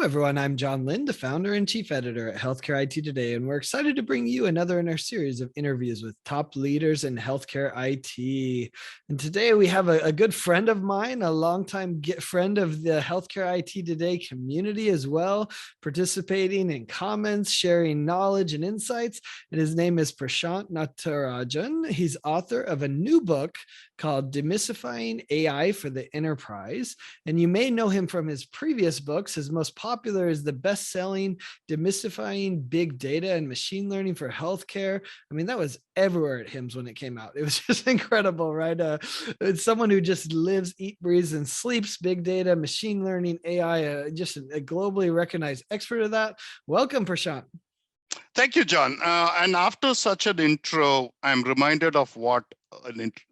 everyone. I'm John Lind, the founder and chief editor at Healthcare IT Today, and we're excited to bring you another in our series of interviews with top leaders in healthcare IT. And today we have a good friend of mine, a longtime friend of the Healthcare IT Today community as well, participating in comments, sharing knowledge and insights. And his name is Prashant Natarajan. He's author of a new book called Demystifying AI for the Enterprise. And you may know him from his previous books. His most popular is the best-selling Demystifying Big Data and Machine Learning for Healthcare. I mean, that was everywhere at HIMSS when it came out. It was just incredible, right? It's someone who just lives, eats, breathes, and sleeps big data, machine learning, AI, just a globally recognized expert of that. Welcome, Prashant. Thank you, John. And after such an intro, I'm reminded of what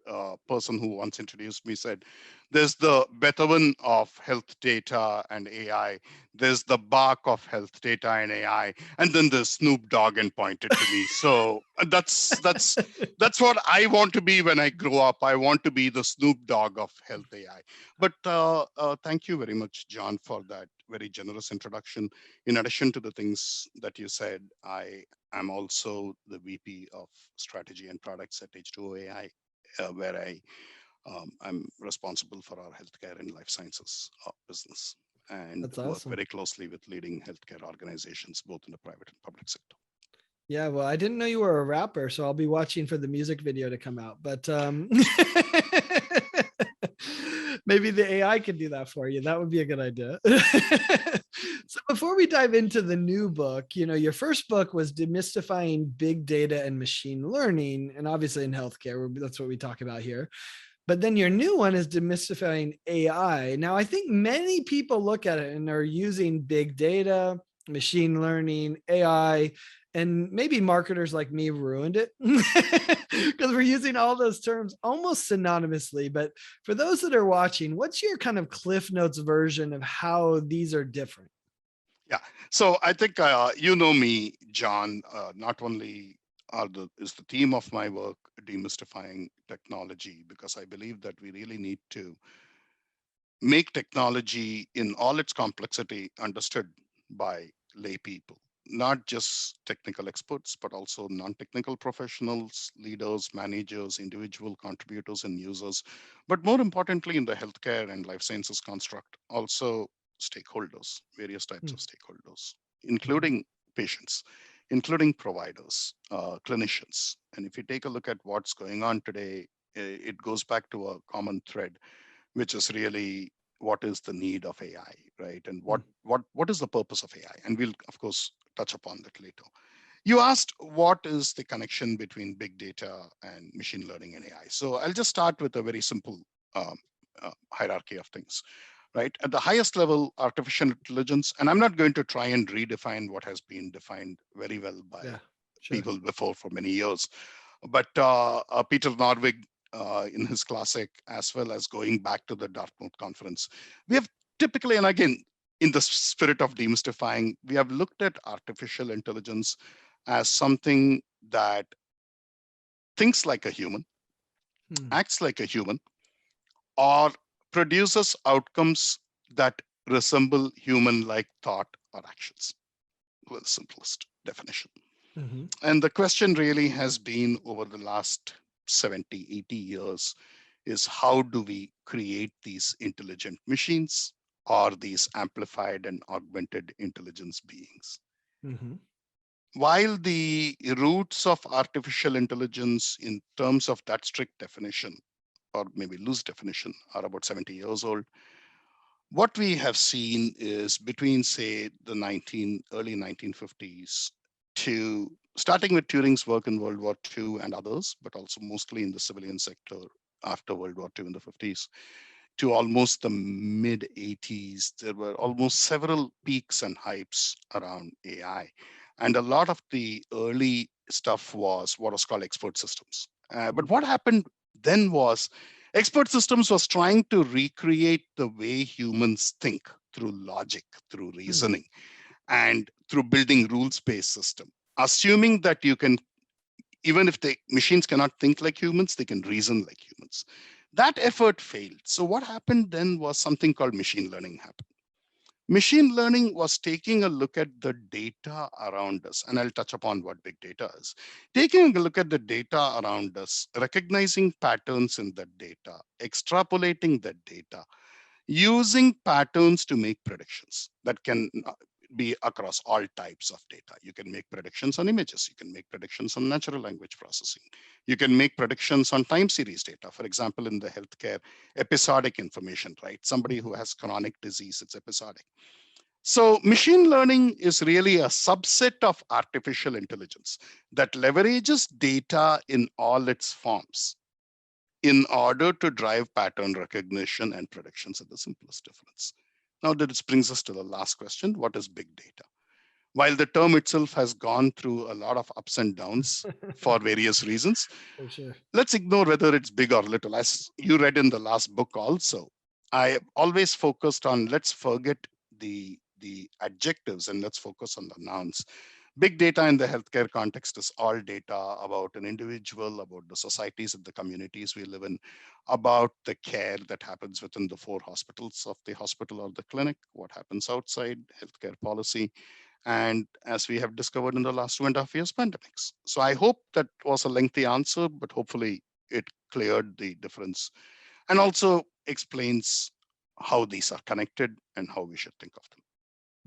a person who once introduced me said. There's the Beethoven of health data and AI. There's the Bach of health data and AI, and then there's Snoop Dogg and pointed to me. So that's what I want to be when I grow up. I want to be the Snoop Dogg of health AI. But thank you very much, John, for that very generous introduction. In addition to the things that you said, I am also the VP of Strategy and Products at H2O AI, where I'm responsible for our healthcare and life sciences business, and That's work awesome. very closely with leading healthcare organizations, both in the private and public sector. Yeah, well, I didn't know you were a rapper, so I'll be watching for the music video to come out. But maybe the AI could do that for you. That would be a good idea. So before we dive into the new book, your first book was Demystifying Big Data and Machine Learning, and obviously in healthcare, that's what we talk about here. But then your new one is Demystifying AI. Now, I think many people look at it and are using big data, machine learning, AI, and maybe marketers like me ruined it because we're using all those terms almost synonymously. But for those that are watching, what's your kind of Cliff Notes version of how these are different? Yeah, so I think you know me, John. Not only is the theme of my work demystifying technology, because I believe that we really need to make technology in all its complexity understood by lay people, not just technical experts, but also non-technical professionals, leaders, managers, individual contributors and users, but more importantly in the healthcare and life sciences construct, also stakeholders, various types of stakeholders, including patients, including providers, clinicians. And if you take a look at what's going on today, it goes back to a common thread, which is really what is the need of AI, right? And what is the purpose of AI? And we'll of course touch upon that later. You asked what is the connection between big data and machine learning and AI. So I'll just start with a very simple hierarchy of things, right? At the highest level, artificial intelligence, and I'm not going to try and redefine what has been defined very well by people before for many years, but Peter Norvig, in his classic, as well as going back to the Dartmouth conference, we have typically, and again, in the spirit of demystifying, we have looked at artificial intelligence as something that thinks like a human, acts like a human, or produces outcomes that resemble human-like thought or actions, with the simplest definition. And the question really has been over the last 70, 80 years is how do we create these intelligent machines or these amplified and augmented intelligence beings? While the roots of artificial intelligence in terms of that strict definition, or maybe loose definition, are about 70 years old, what we have seen is between, say, the early 1950s to starting with Turing's work in World War II and others, but also mostly in the civilian sector after World War II in the 50s, to almost the mid 80s, there were almost several peaks and hypes around AI. And a lot of the early stuff was what was called expert systems. But what happened then was expert systems was trying to recreate the way humans think through logic, through reasoning, and through building rules-based system, assuming that you can, even if the machines cannot think like humans, they can reason like humans. That effort failed. So what happened then was something called machine learning happened. Machine learning was taking a look at the data around us, and I'll touch upon what big data is. Taking a look at the data around us, recognizing patterns in that data, extrapolating that data, using patterns to make predictions that can be across all types of data. You can make predictions on images, you can make predictions on natural language processing, you can make predictions on time series data. For example, in the healthcare, episodic information, right? Somebody who has chronic disease, it's episodic. So machine learning is really a subset of artificial intelligence that leverages data in all its forms in order to drive pattern recognition and predictions at the simplest difference. Now that brings us to the last question, what is big data? While the term itself has gone through a lot of ups and downs for various reasons, For sure. let's ignore whether it's big or little. As you read in the last book also, I always focused on let's forget the adjectives and let's focus on the nouns. Big data in the healthcare context is all data about an individual, about the societies and the communities we live in, about the care that happens within the four hospitals of the hospital or the clinic, what happens outside, healthcare policy, and as we have discovered in the last 2.5 years, pandemics. So I hope that was a lengthy answer, but hopefully it cleared the difference and also explains how these are connected and how we should think of them.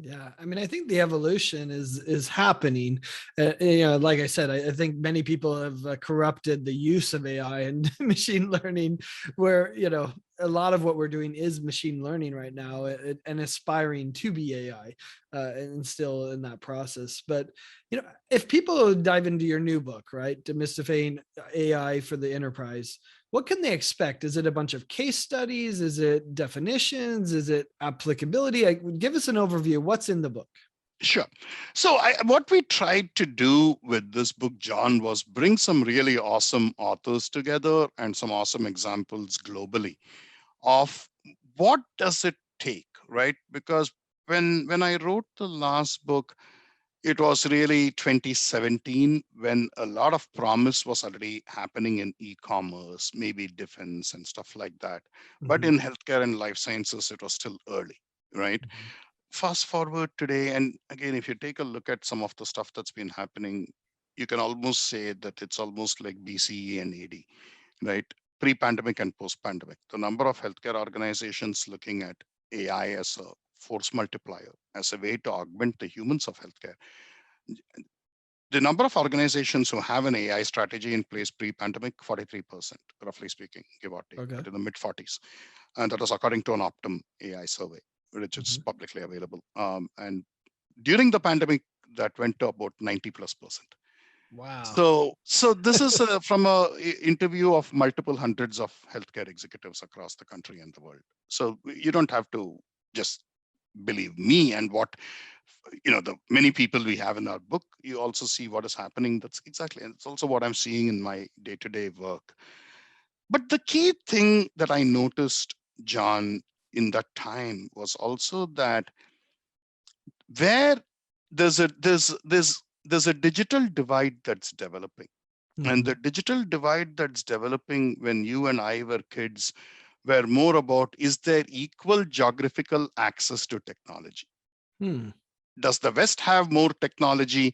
Yeah, I mean, I think the evolution is happening. You know, like I said, I think many people have corrupted the use of AI and machine learning, where a lot of what we're doing is machine learning right now, and aspiring to be AI, and still in that process. But if people dive into your new book, right, Demystifying AI for the Enterprise, what can they expect? Is it a bunch of case studies? Is it definitions? Is it applicability? Give us an overview. What's in the book? Sure. So what we tried to do with this book, John, was bring some really awesome authors together and some awesome examples globally of what does it take, right? Because when I wrote the last book, it was really 2017 when a lot of promise was already happening in e-commerce, maybe defense and stuff like that. But Mhm, in healthcare and life sciences, it was still early, right? mhm. Fast forward today, and again, if you take a look at some of the stuff that's been happening, you can almost say that it's almost like BCE and AD, right? Pre-pandemic and post-pandemic. The number of healthcare organizations looking at AI as a force multiplier, as a way to augment the humans of healthcare. The number of organizations who have an AI strategy in place pre-pandemic, 43%, roughly speaking, give or take, Okay. but in the mid 40s. And that is according to an Optum AI survey, which is Mhm. publicly available. And during the pandemic, that went to about 90 plus percent. Wow. So this is from a interview of multiple hundreds of healthcare executives across the country and the world. So you don't have to just believe me and what the many people we have in our book. You also see what is happening. That's exactly, and it's also what I'm seeing in my day-to-day work. But the key thing that I noticed, John, in that time was also that where there's a digital divide that's developing. And Mhm. the digital divide that's developing when you and I were kids were more about, is there equal geographical access to technology? Hmm. Does the West have more technology?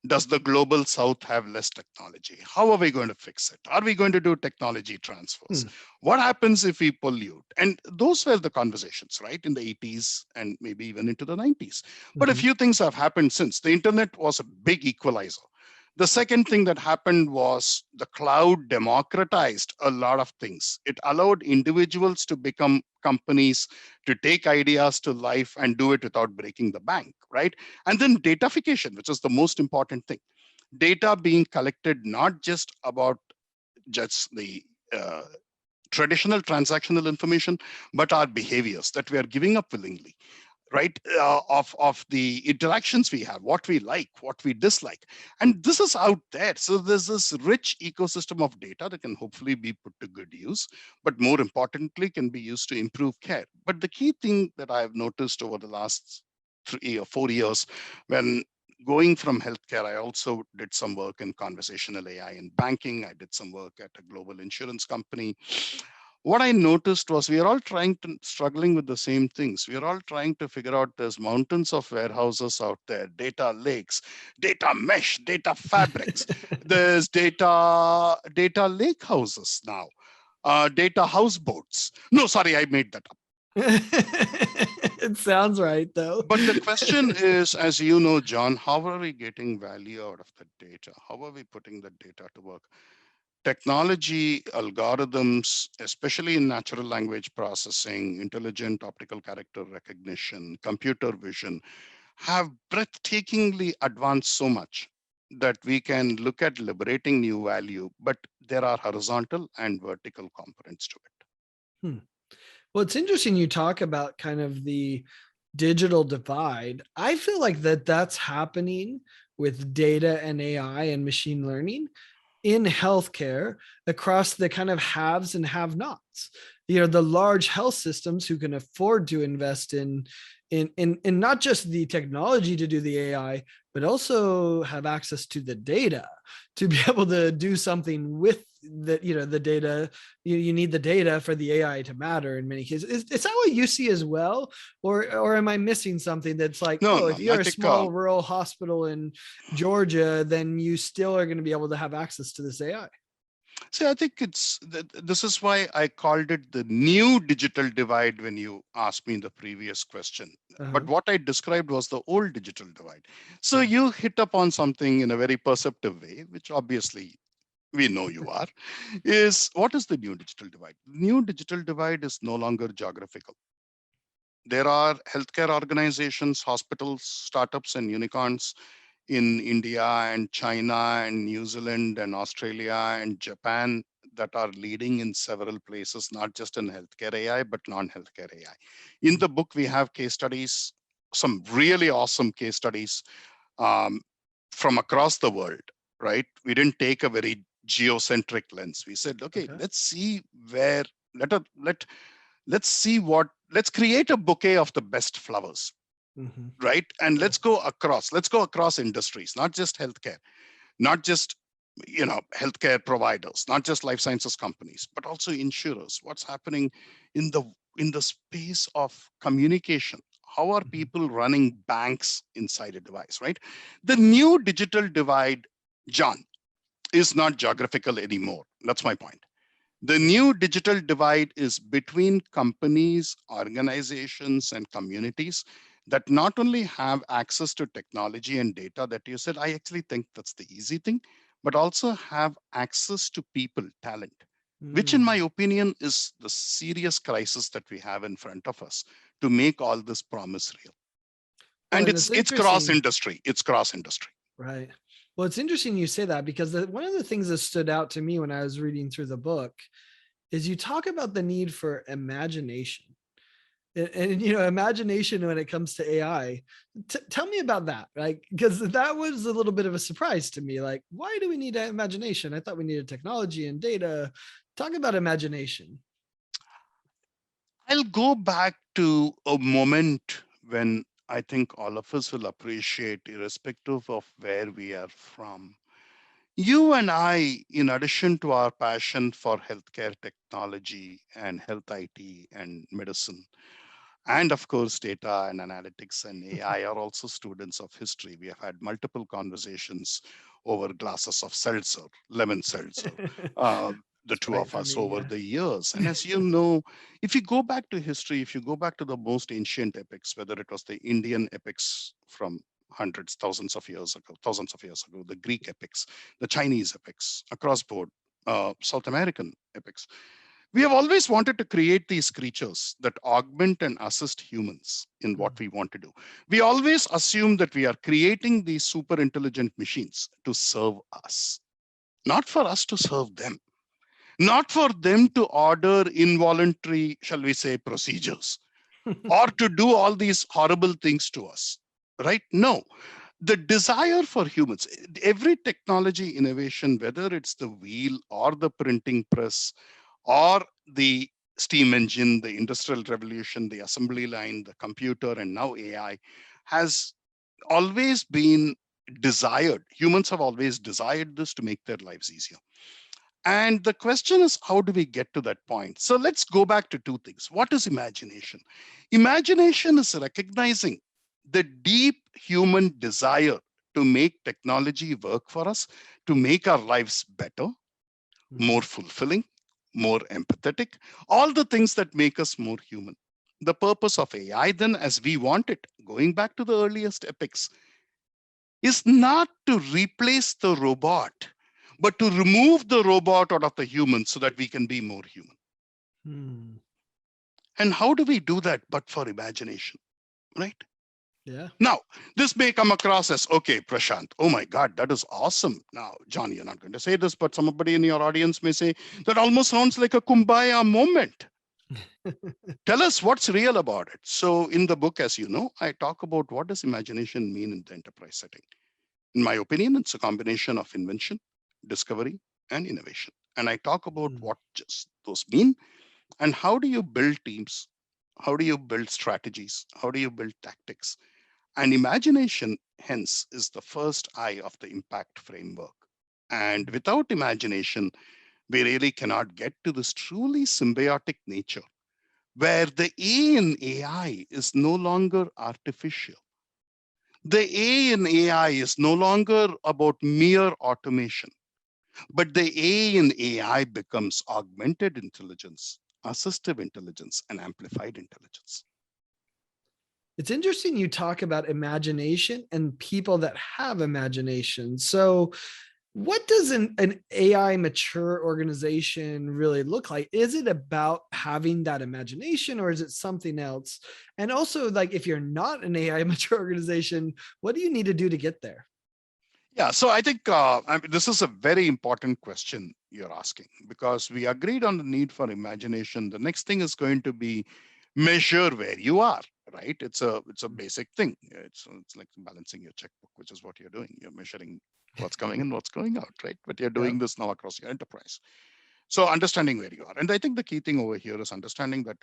Does the global South have less technology? How are we going to fix it? Are we going to do technology transfers? Hmm. What happens if we pollute? And those were the conversations, right, in the 80s and maybe even into the 90s. But a Mhm. few things have happened since. The internet was a big equalizer. The second thing that happened was the cloud democratized a lot of things. It allowed individuals to become companies, to take ideas to life and do it without breaking the bank, right? And then datafication, which is the most important thing. Data being collected not just about just the traditional transactional information, but our behaviors that we are giving up willingly, right? Of the interactions we have, what we like, what we dislike. And this is out there. So there's this rich ecosystem of data that can hopefully be put to good use, but more importantly, can be used to improve care. But the key thing that I've noticed over the last 3 or 4 years, when going from healthcare, I also did some work in conversational AI in banking. I did some work at a global insurance company. what I noticed was we are all trying to struggling with the same things. We are all trying to figure out there's mountains of warehouses out there, data lakes, data mesh, data fabrics. There's data lake houses now, data houseboats. No, sorry, I made that up. It sounds right though. But the question is, as you know, John, how are we getting value out of the data? How are we putting the data to work? Technology, algorithms, especially in natural language processing, intelligent optical character recognition, computer vision, have breathtakingly advanced so much that we can look at liberating new value, but there are horizontal and vertical components to it. Hmm. Well, it's interesting you talk about kind of the digital divide. I feel like that's happening with data and AI and machine learning in healthcare across the kind of haves and have nots. The large health systems who can afford to invest in not just the technology to do the AI, but also have access to the data to be able to do something with the data. You need the data for the AI to matter in many cases. Is that what you see as well? Or am I missing something that's like, No, oh, no, if I you're a think small rural hospital in Georgia, then you still are going to be able to have access to this AI? see, I think this is why I called it the new digital divide when you asked me the previous question. But Uh-huh. what I described was the old digital divide. So Yeah. you hit upon something in a very perceptive way, which obviously we know you are, is what is the new digital divide? New digital divide is no longer geographical. There are healthcare organizations, hospitals, startups, and unicorns in India and China and New Zealand and Australia and Japan that are leading in several places, not just in healthcare AI, but non healthcare AI. In the book, we have case studies, some really awesome case studies um, from across the world, right? We didn't take a very geocentric lens. We said, okay, Okay. let's see where, let, us- let, let's see what, let's create a bouquet of the best flowers, Mm-hmm. right? And Cool. let's go across industries, not just healthcare, not just healthcare providers, not just life sciences companies, but also insurers. What's happening in the space of communication? How are Mm-hmm. people running banks inside a device, right? The new digital divide, John, is not geographical anymore. That's my point. The Yeah. new digital divide is between companies, organizations, and communities that not only have access to technology and data that you said, I actually think that's the easy thing, but also have access to people, talent, which, in my Mm. opinion, is the serious crisis that we have in front of us to make all this promise real. Well, And and it's it's cross interesting, industry. It's cross industry. right? Well, it's interesting you say that because one of the things that stood out to me when I was reading through the book is you talk about the need for imagination. And imagination when it comes to AI. Tell me about that, right? Because that was a little bit of a surprise to me. Like, why do we need imagination? I thought we needed technology and data. Talk about imagination. I'll go back to a moment when I think all of us will appreciate, irrespective of where we are from. You and I, in addition to our passion for healthcare technology and health IT and medicine, and of course, data and analytics and AI are also students of history. We have had multiple conversations over glasses of seltzer, lemon seltzer, uh, the It's two right of for us me. over Yeah. the years. And as you know, if you go back to history, if you go back to the most ancient epics, whether it was the Indian epics from hundreds, thousands of years ago, the Greek epics, the Chinese epics, across board, South American epics, we have always wanted to create these creatures that augment and assist humans in what Mm. we want to do. We always assume that we are creating these super intelligent machines to serve us, not for us to serve them, not for them to order involuntary, shall we say, procedures or to do all these horrible things to us, right? No, the desire for humans, every technology innovation, whether it's the wheel or the printing press or the steam engine, the industrial revolution, the assembly line, the computer, and now AI, has always been desired. Humans have always desired this to make their lives easier. And the question is, how do we get to that point? So let's go back to two things. What is imagination? Imagination is recognizing the deep human desire to make technology work for us, to make our lives better, more Mhm. fulfilling, more empathetic, all the things that make us more human. The purpose of AI, then, as we want it, going back to the earliest epics, is not to replace the robot, but to remove the robot out of the human so that we can be more human. Hmm. And how do we do that but for imagination, right? Yeah. Now, this may come across as, okay, Prashant, oh my God, that is awesome. Now, John, you're not going to say this, but somebody in your audience may say, that almost sounds like a kumbaya moment. Tell us what's real about it. So, in the book, as you know, I talk about what does imagination mean in the enterprise setting. In my opinion, it's a combination of invention, discovery, and innovation. And I talk about Hmm. what just those mean and how do you build teams? How do you build strategies? How do you build tactics? And imagination, hence, is the first eye of the impact framework. And without imagination, we really cannot get to this truly symbiotic nature where the A in AI is no longer artificial. The A in AI is no longer about mere automation, but the A in AI becomes augmented intelligence, assistive intelligence, and amplified intelligence. It's interesting you talk about imagination and people that have imagination. So, what does an AI mature organization really look like? Is it about having that imagination or is it something else? And also, like, if you're not an AI mature organization, what do you need to do to get there? Yeah, so I think this is a very important question you're asking because we agreed on the need for imagination. The next thing is going to be measure where you are, right? It's a basic thing. It's like balancing your checkbook, which is what you're doing. You're measuring what's coming in, what's going out, right? But you're doing Yep. this now across your enterprise. So understanding where you are. And I think the key thing over here is understanding that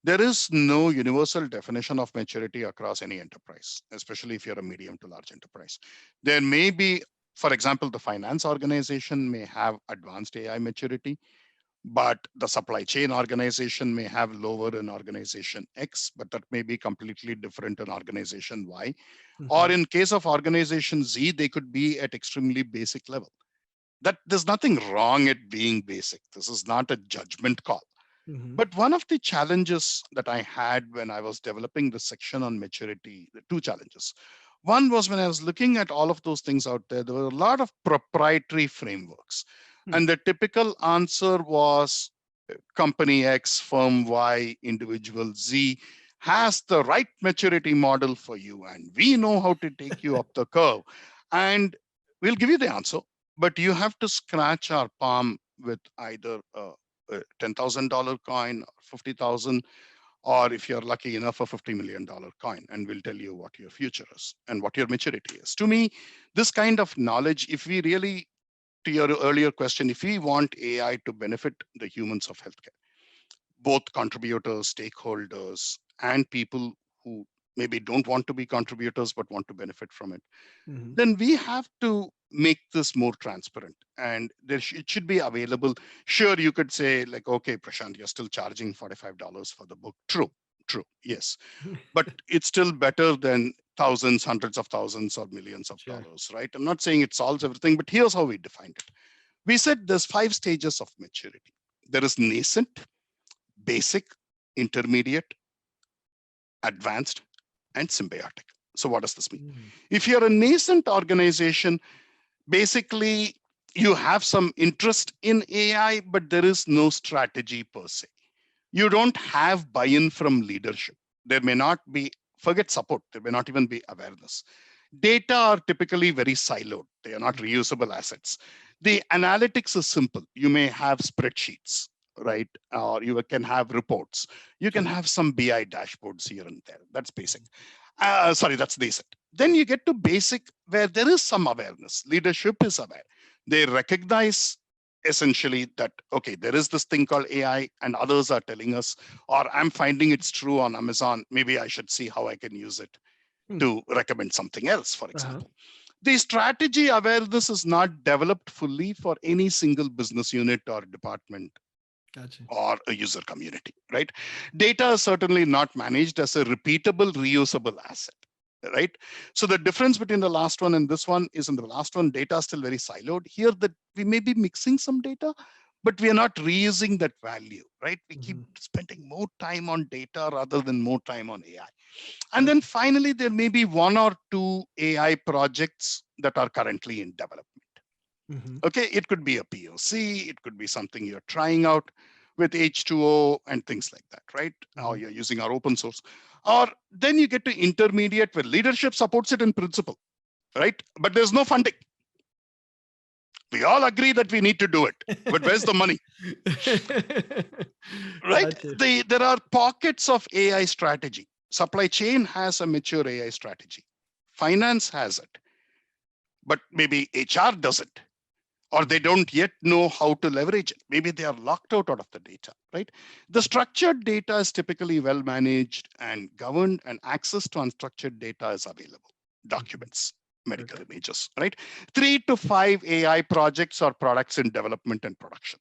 there is no universal definition of maturity across any enterprise, especially if you're a medium to large enterprise. There may be, for example, the finance organization may have advanced AI maturity, but the supply chain organization may have lower in organization X, but that may be completely different in organization Y. Or Hmm. in case of organization Z, they could be at extremely basic level. That there's nothing wrong at being basic. This is not a judgment call. Hmm. But one of the challenges that I had when I was developing the section on maturity, the two challenges. One was when I was looking at all of those things out there were a lot of proprietary frameworks. And the typical answer was company X, firm Y, individual Z has the right maturity model for you. And we know how to take you up the curve. And we'll give you the answer, but you have to scratch our palm with either a $10,000 coin, 50,000, or if you're lucky enough, a $50 million coin, and we'll tell you what your future is and what your maturity is. To me, this kind of knowledge, if we really, to your earlier question, if we want AI to benefit the humans of healthcare, both contributors, stakeholders, and people who maybe don't want to be contributors but want to benefit from it, Hmm. then we have to make this more transparent and it should be available. Sure, you could say like, okay, Prashant, you're still charging $45 for the book. True, yes, but it's still better than thousands, hundreds of thousands, or millions of Sure. dollars, right? I'm not saying it solves everything, but here's how we defined it. We said there's 5 stages of maturity. There is nascent, basic, intermediate, advanced, and symbiotic. So what does this mean? Mm. If you're a nascent organization, basically you have some interest in AI, but there is no strategy per se. You don't have buy-in from leadership. There may not be, forget support, there may not even be awareness. Data are typically very siloed. They are not reusable assets. The analytics is simple. You may have spreadsheets, right? Or you can have reports. You can Okay. have some BI dashboards here and there. That's basic. Sorry, that's decent. Then you get to basic where there is some awareness. Leadership is aware. They recognize essentially that, okay, there is this thing called AI and others are telling us, or I'm finding it's true on Amazon. Maybe I should see how I can use it Hmm. to recommend something else, for Uh-huh. example. The strategy awareness is not developed fully for any single business unit or department Gotcha. or a user community, right? Data is certainly not managed as a repeatable, reusable asset, right? So the difference between the last one and this one is in the last one, data is still very siloed. Here, that we may be mixing some data, but we are not reusing that value, right? We keep Hmm. spending more time on data rather than more time on AI. And Gotcha. then finally, there may be one or two AI projects that are currently in development. Hmm. Okay, it could be a POC, it could be something you're trying out with H2O and things like that, right? Or Hmm. you're using our open source. Or then you get to intermediate where leadership supports it in principle, right? But there's no funding. We all agree that we need to do it, but where's the money, right? Gotcha. There are pockets of AI strategy. Supply chain has a mature AI strategy. Finance has it, but maybe HR doesn't, or they Mhm. don't yet know how to leverage it. Maybe they are locked out of the data, right? The structured data is typically well managed and governed, and access to unstructured data is available. Mhm. Documents, medical Okay. images, right? 3 to 5 AI projects or products in development and production,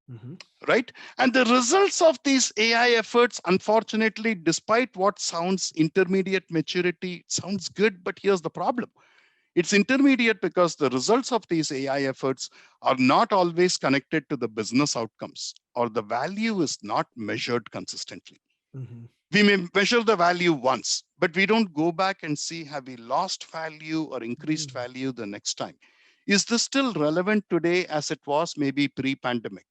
Mhm. right? And the results of these AI efforts, unfortunately, despite what sounds intermediate maturity, sounds good, but here's the problem. It's intermediate because the results of these AI efforts are not always connected to the business outcomes, or the value is not measured consistently. Mhm. We may measure the value once, but we don't go back and see, have we lost value or increased Mm. value the next time? Is this still relevant today as it was maybe pre-pandemic?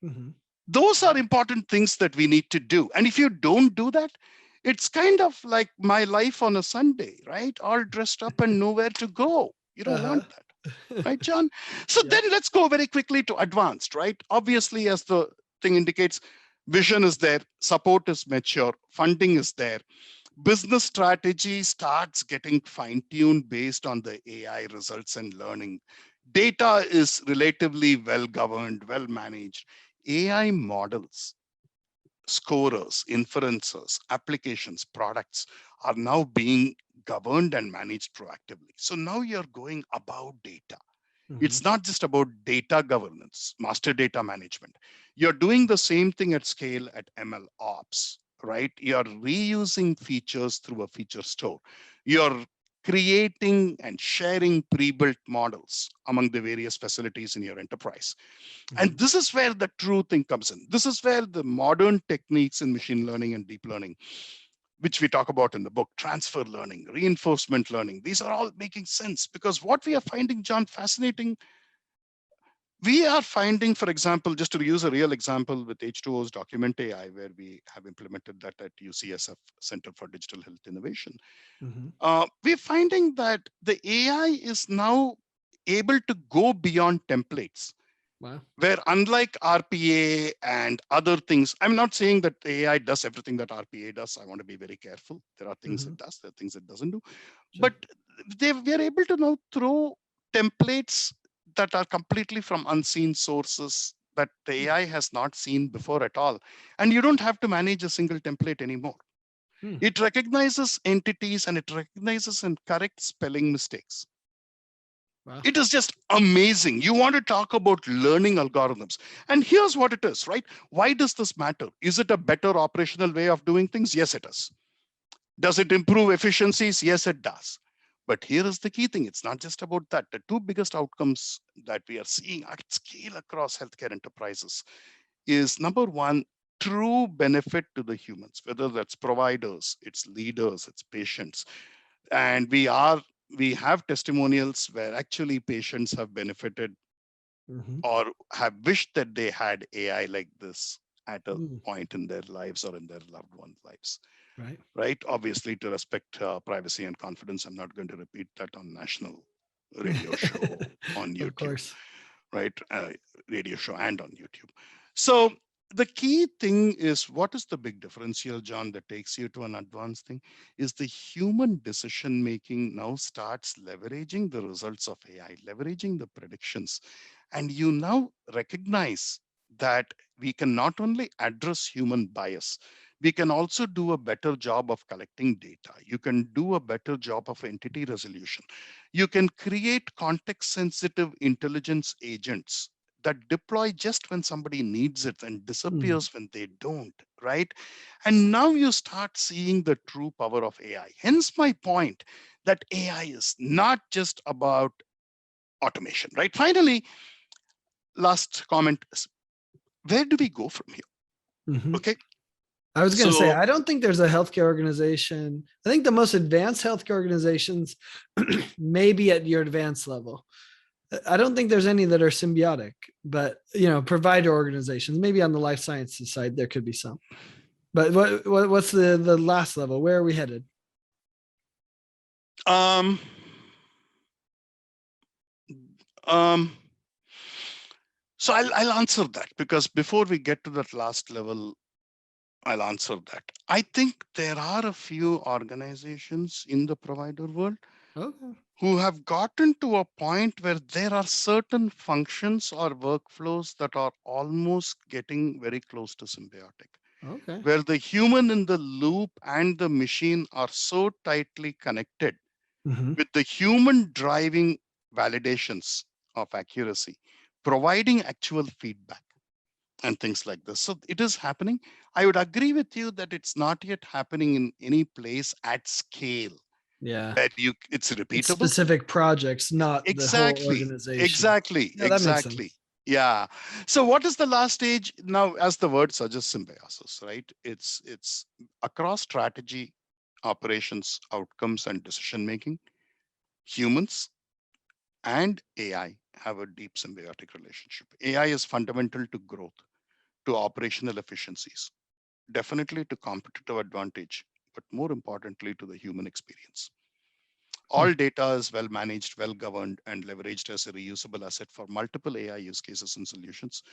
Mhm. Those are important things that we need to do. And if you don't do that, it's kind of like my life on a Sunday, right? All dressed up and nowhere to go. You don't Uh-huh. want that, right, John? So Yep. then let's go very quickly to advanced, right? Obviously, as the thing indicates, vision is there, support is mature, funding is there. Business strategy starts getting fine-tuned based on the AI results and learning. Data is relatively well governed, well managed. AI models, scorers, inferencers, applications, products are now being governed and managed proactively. So now you're going about data. Mhm. It's not just about data governance, master data management. You're doing the same thing at scale at ML ops, right? You're reusing features through a feature store. You're creating and sharing pre-built models among the various facilities in your enterprise. And Mhm. this is where the true thing comes in. This is where the modern techniques in machine learning and deep learning, which we talk about in the book, transfer learning, reinforcement learning, these are all making sense, because what we are finding, John, fascinating, we are finding, for example, just to use a real example with H2O's Document AI, where we have implemented that at UCSF Center for Digital Health Innovation. Mhm. We're finding that the AI is now able to go beyond templates, Wow. where unlike RPA and other things, I'm not saying that AI does everything that RPA does. I want to be very careful. There are things it Mhm. does, there are things it doesn't do. Sure. But we are able to now throw templates that are completely from unseen sources that the Mm. AI has not seen before at all. And you don't have to manage a single template anymore. Mm. It recognizes entities and it recognizes and corrects spelling mistakes. Wow. It is just amazing. You want to talk about learning algorithms. And here's what it is, right? Why does this matter? Is it a better operational way of doing things? Yes, it is. Does it improve efficiencies? Yes, it does. But here is the key thing. It's not just about that. The two biggest outcomes that we are seeing at scale across healthcare enterprises is, number one, true benefit to the humans, whether that's providers, it's leaders, it's patients. And we have testimonials where actually patients have benefited Mhm. or have wished that they had AI like this at a Mm. point in their lives or in their loved ones' lives, Right. right? Obviously, to respect privacy and confidence, I'm not going to repeat that on national radio show on Of YouTube, course. right? Radio show and on YouTube. So the key thing is, what is the big difference here, John, that takes you to an advanced thing is the human decision making now starts leveraging the results of AI, leveraging the predictions. And you now recognize that we can not only address human bias, we can also do a better job of collecting data. You can do a better job of entity resolution. You can create context sensitive intelligence agents that deploy just when somebody needs it and Hmm. disappears when they don't, right? And now you start seeing the true power of AI. Hence my point that AI is not just about automation, right? Finally, last comment is, where do we go from here? Hmm. Okay. I was going to say, So I don't think there's a healthcare organization. I think the most advanced healthcare organizations may be at your advanced level. I don't think there's any that are symbiotic, but provider organizations, maybe on the life sciences side, there could be some. But what's the last level? Where are we headed? um um so I'll answer that, because before we get to that last level, I'll answer that. I think there are a few organizations in the provider world Okay. who have gotten to a point where there are certain functions or workflows that are almost getting very close to symbiotic, Okay. where the human in the loop and the machine are so tightly connected, Hmm. with the human driving validations of accuracy, providing actual feedback and things like this. So it is happening. I would agree with you that it's not yet happening in any place at scale Yeah. where it's It's repeatable. specific projects, not the whole Exactly, organization. exactly, Yeah, that makes exactly. sense. Yeah. So what is the last stage now? As the word suggests, symbiosis, right? It's across strategy, operations, outcomes, and decision making. Humans and AI have a deep symbiotic relationship. AI is fundamental to growth, to operational efficiencies, definitely to competitive advantage, but more importantly to the human experience. Hmm. All data is well managed, well governed, and leveraged as a reusable asset for multiple AI use cases and solutions,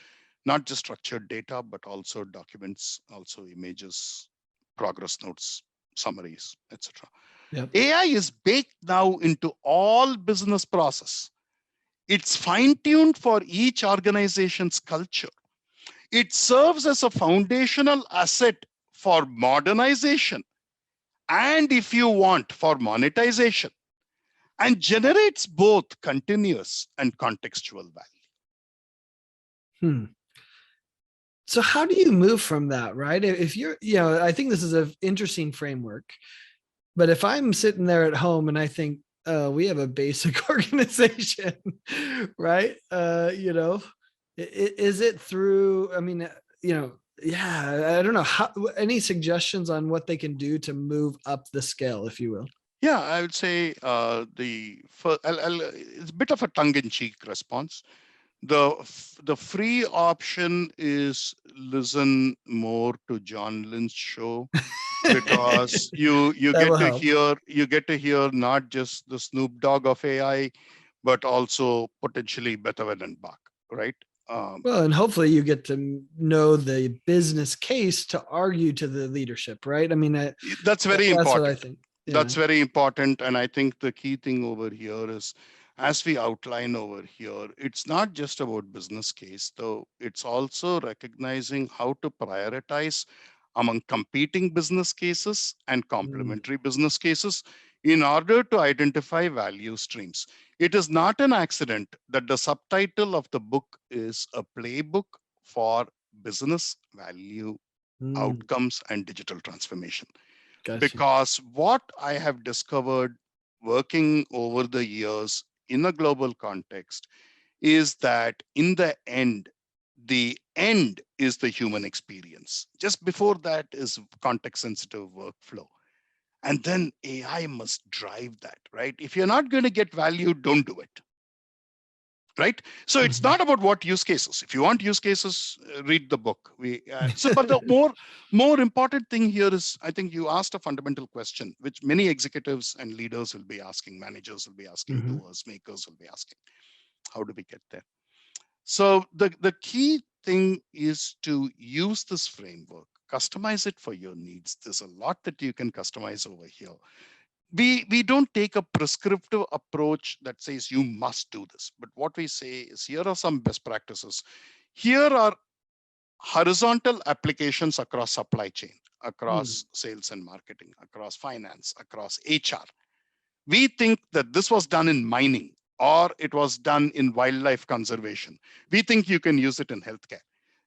not just structured data, but also documents, also images, progress notes, summaries, etc. Yep. AI is baked now into all business process. It's fine tuned for each organization's culture. It serves as a foundational asset for modernization and, if you want, for monetization, and generates both continuous and contextual value. Hmm. So how do you move from that, right? If you're, I think this is an interesting framework. But if I'm sitting there at home and I think, we have a basic organization, right? Is it through? I mean, yeah, I don't know. Any suggestions on what they can do to move up the scale, if you will? Yeah, I would say it's a bit of a tongue-in-cheek response. The free option is listen more to John Lynn's show, because That will help. you get to hear not just the Snoop Dogg of AI, but also potentially Beethoven and Bach, right? Um, Well, and hopefully you get to know the business case to argue to the leadership, right? I mean, that's very that's what I important. think. Yeah. That's very important. And I think the key thing over here is, as we outline over here, it's not just about business case, though, it's also recognizing how to prioritize among competing business cases and Mm, complementary business cases in order to identify value streams. It is not an accident that the subtitle of the book is a playbook for business value mm, outcomes and digital transformation. gotcha. Because what I have discovered working over the years in a global context is that in the end is the human experience. Just before that is context sensitive workflow. And then AI must drive that, right? If you're not going to get value, don't do it. Right. So it's Mhm. not about what use cases. If you want use cases, read the book. But the more important thing here is, I think you asked a fundamental question which many executives and leaders will be asking, managers will be asking, Mhm. doers, makers will be asking, how do we get there? So the key thing is to use this framework, customize it for your needs. There's a lot that you can customize over here. We don't take a prescriptive approach that says you must do this, but what we say is, here are some best practices. Here are horizontal applications across supply chain, Hmm. across sales and marketing, across finance, across HR. We think that this was done in mining or it was done in wildlife conservation. We think you can use it in healthcare.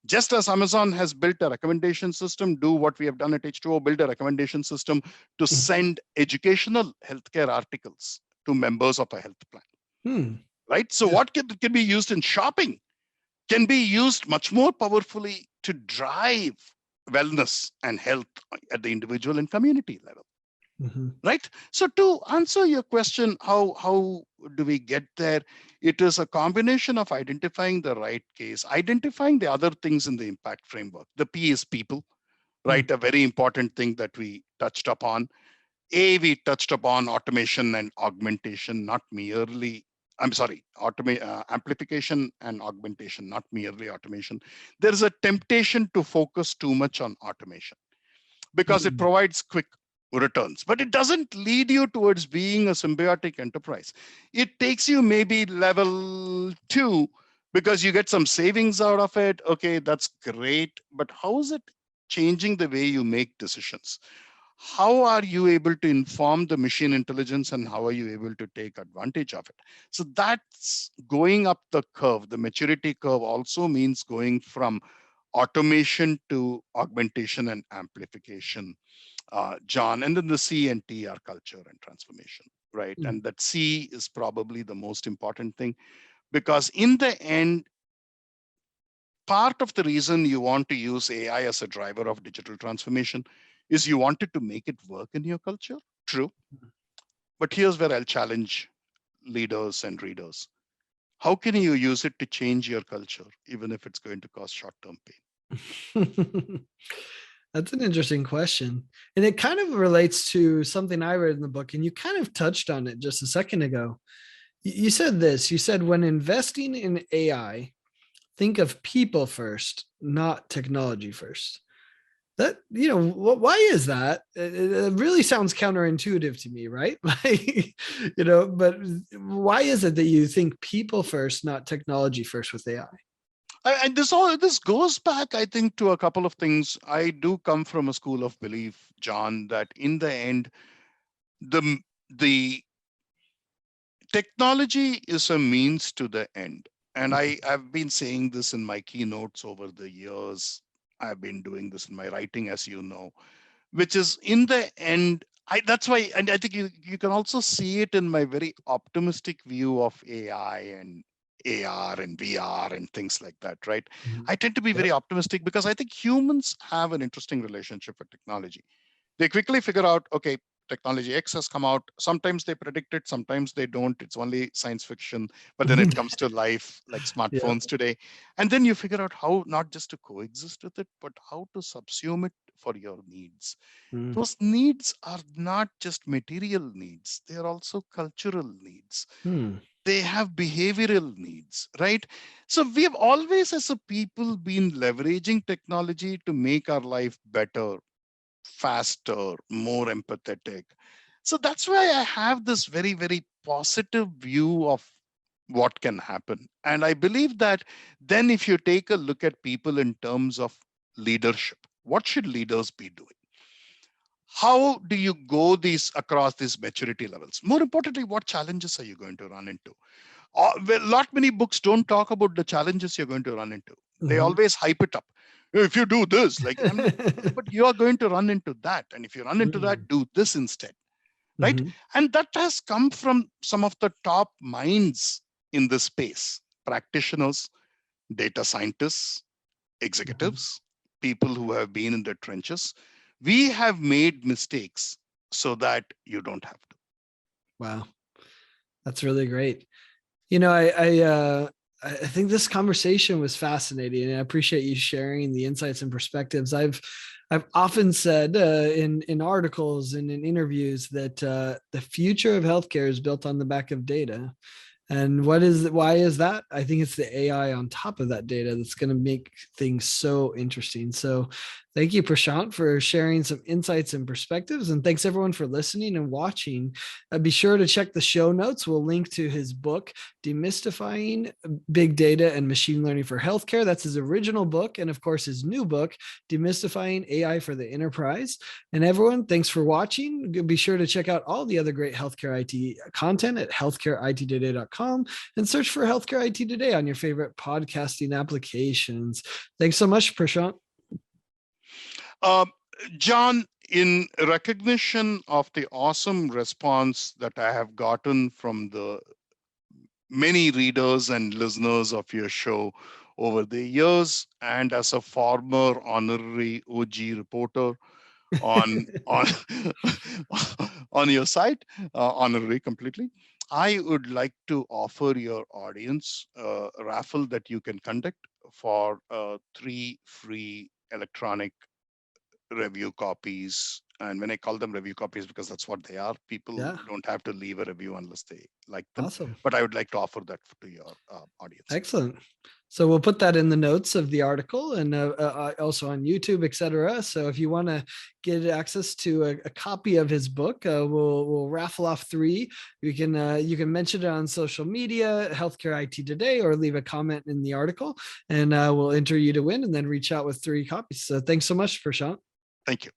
Just as Amazon has built a recommendation system, do what we have done at H2O, build a recommendation system to send educational healthcare articles to members of a health plan, Hmm. right? So Yeah. what can be used in shopping can be used much more powerfully to drive wellness and health at the individual and community level, Hmm. right? So to answer your question, how do we get there? It is a combination of identifying the right case, identifying the other things in the impact framework. The P is people, right? A very important thing that we touched upon. We touched upon automation and augmentation, not merely, I'm sorry, amplification and augmentation, not merely automation. There is a temptation to focus too much on automation because it Hmm. provides quick returns, but it doesn't lead you towards being a symbiotic enterprise. It takes you maybe level 2 because you get some savings out of it. Okay, that's great. But how is it changing the way you make decisions? How are you able to inform the machine intelligence and how are you able to take advantage of it? So that's going up the curve. The maturity curve also means going from automation to augmentation and amplification, John. And then the C and T are culture and transformation, right? Hmm. And that C is probably the most important thing because in the end, part of the reason you want to use AI as a driver of digital transformation is you wanted to make it work in your culture. True. But here's where I'll challenge leaders and readers. How can you use it to change your culture, even if it's going to cause short term pain? That's an interesting question. And it kind of relates to something I read in the book, and you kind of touched on it just a second ago. You said this, you said, when investing in AI, think of people first, not technology first. That, why is that? It really sounds counterintuitive to me, right? Like, but why is it that you think people first, not technology first with AI? And this goes back, I think, to a couple of things. I do come from a school of belief, John, that in the end, the technology is a means to the end. And I've been saying this in my keynotes over the years. I've been doing this in my writing, as you know, which is in the end, that's why, and I think you can also see it in my very optimistic view of AI and AR and VR and things like that, right? Mhm. I tend to be very Yep. optimistic because I think humans have an interesting relationship with technology. They quickly figure out, okay, technology X has come out. Sometimes they predict it, sometimes they don't. It's only science fiction, but then it comes to life, like Yeah. smartphones today. And then you figure out how not just to coexist with it, but how to subsume it for your needs. Mm. Those needs are not just material needs, they are also cultural needs. Hmm. They have behavioral needs, right? So we have always, as a people, been leveraging technology to make our life better, faster, more empathetic. So that's why I have this very, very positive view of what can happen. And I believe that then if you take a look at people in terms of leadership, what should leaders be doing? How do you go these across these maturity levels? More importantly, what challenges are you going to run into? Well, lot many books don't talk about the challenges you're going to run into. They Mhm. always hype it up. If you do this, like I'm like, but you are going to run into that, and if you run into Mm. that, do this instead, right? Mhm. And that has come from some of the top minds in this space: practitioners, data scientists, Mhm. executives, people who have been in the trenches. We have made mistakes so that you don't have to. Wow, that's really great. I think this conversation was fascinating, and I appreciate you sharing the insights and perspectives. I've often said in articles and in interviews that the future of healthcare is built on the back of data. And why is that? I think it's the AI on top of that data that's going to make things so interesting. So Thank you, Prashant, for sharing some insights and perspectives. And thanks everyone for listening and watching. Be sure to check the show notes. We'll link to his book, Demystifying Big Data and Machine Learning for Healthcare. That's his original book. And of course, his new book, Demystifying AI for the Enterprise. And everyone, thanks for watching. Be sure to check out all the other great healthcare IT content at healthcareittoday.com and search for Healthcare IT Today on your favorite podcasting applications. Thanks so much, Prashant. Uh, John, in recognition of the awesome response that I have gotten from the many readers and listeners of your show over the years, and as a former honorary OG reporter on on your site, honorary completely, I would like to offer your audience a raffle that you can conduct for 3 free electronic review copies. And when I call them review copies, because that's what they are, people Yeah, don't have to leave a review unless they like them. awesome. But I would like to offer that to your audience. Excellent. So we'll put that in the notes of the article and also on YouTube, etc. So if you want to get access to a copy of his book, we'll raffle off 3. You can mention it on social media, Healthcare IT Today, or leave a comment in the article, and we'll enter you to win, and then reach out with 3 copies. So thanks so much, Prashant. Thank you.